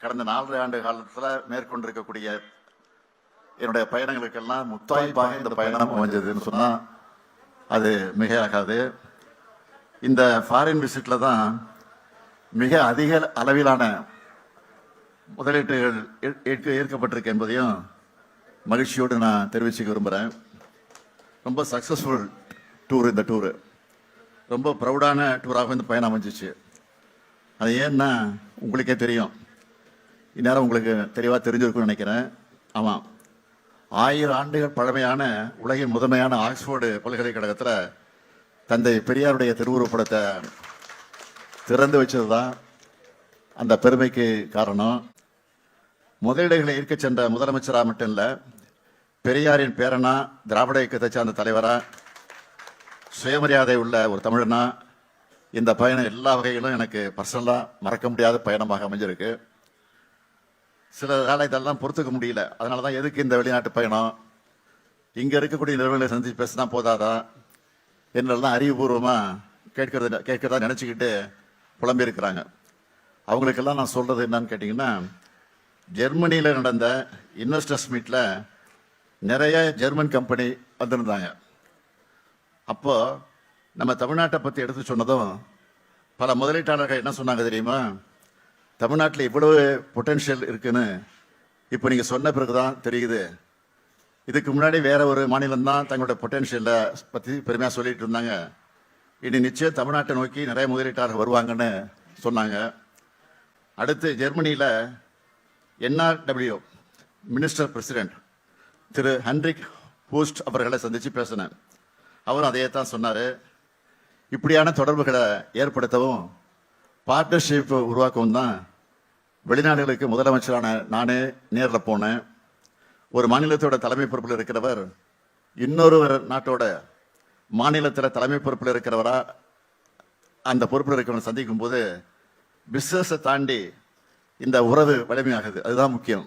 கடந்த 4 ஆண்டு காலத்தில் மேற்கொண்டிருக்கக்கூடிய என்னுடைய பயணங்களுக்கெல்லாம் முத்தாய்ப்பாக இந்த பயணம் அமைஞ்சதுன்னு சொன்னால் அது மிகையாகாது. இந்த ஃபாரின் விசிட்டில் தான் மிக அதிக அளவிலான முதலீட்டுகள் ஏற்கப்பட்டிருக்கு என்பதையும் மகிழ்ச்சியோடு நான் தெரிவிச்சுக்க விரும்புகிறேன். ரொம்ப சக்ஸஸ்ஃபுல் டூர் இந்த டூரு, ரொம்ப ப்ரௌடான டூராக இந்த பயணம் அமைஞ்சிச்சு. அது ஏன்னா உங்களுக்கே தெரியும், இந்நேரம் உங்களுக்கு தெளிவாக தெரிஞ்சிருக்குன்னு நினைக்கிறேன். ஆமாம், 1000 ஆண்டுகள் பழமையான உலகின் முதன்மையான ஆக்ஸ்போர்டு பல்கலைக்கழகத்தில் தந்தை பெரியாருடைய திருவுருவப்படத்தை திறந்து வச்சது தான் அந்த பெருமைக்கு காரணம். முதலீடுகளை ஈர்க்க சென்ற முதலமைச்சராக மட்டும் இல்லை, பெரியாரின் பேரனா, திராவிட இயக்கத்தை சார்ந்த தலைவரா, சுயமரியாதை உள்ள ஒரு தமிழனா, இந்த பயணம் எல்லா வகையிலும் எனக்கு பர்சனலாக மறக்க முடியாத பயணமாக அமைஞ்சிருக்கு. சில வேலை இதெல்லாம் பொறுத்துக்க முடியல. அதனால தான் எதுக்கு இந்த வெளிநாட்டு பயணம், இங்கே இருக்கக்கூடிய நிறுவனங்களை சந்தித்து பேசினா போதாதா என்னெல்லாம் அறிவுபூர்வமாக கேட்கறதா நினச்சிக்கிட்டு புலம்பியிருக்கிறாங்க. அவங்களுக்கெல்லாம் நான் சொல்கிறது என்னன்னு கேட்டிங்கன்னா, ஜெர்மனியில் நடந்த இன்வெஸ்டர்ஸ் மீட்டில் நிறைய ஜெர்மன் கம்பெனி வந்திருந்தாங்க. அப்போது நம்ம தமிழ்நாட்டை பற்றி எடுத்து சொன்னதும் பல முதலீட்டாளர்கள் என்ன சொன்னாங்க தெரியுமா, தமிழ்நாட்டில் இவ்வளவு பொட்டென்ஷியல் இருக்குன்னு இப்போ நீங்கள் சொன்ன பிறகு தான் தெரியுது. இதுக்கு முன்னாடி வேற ஒரு மாநிலம்தான் தங்களோட பொட்டென்ஷியலை பற்றி பெருமையாக சொல்லிட்டு இருந்தாங்க. இனி நிச்சயம் தமிழ்நாட்டை நோக்கி நிறைய முதலீட்டாளர்கள் வருவாங்கன்னு சொன்னாங்க. அடுத்து ஜெர்மனியில் NRW மினிஸ்டர் பிரசிடென்ட் திரு ஹென்ரிக் பூஸ்ட் அவர்களை சந்தித்து பேசினேன். அவரும் அதையே தான் சொன்னார். இப்படியான தொடர்புகளை ஏற்படுத்தவும் பார்ட்னர்ஷிப் உருவாக்கவும் தான் வெளிநாடுகளுக்கு முதலமைச்சரான நானே நேரில் போனேன். ஒரு மாநிலத்தோட தலைமை பொறுப்பில் இருக்கிறவர் இன்னொரு நாட்டோட மாநிலத்தில் தலைமை பொறுப்பில் இருக்கிறவரா அந்த பொறுப்பில் இருக்கிறவரை சந்திக்கும் போது பிஸ்னஸை தாண்டி இந்த உறவு வலிமையாகுது. அதுதான் முக்கியம்.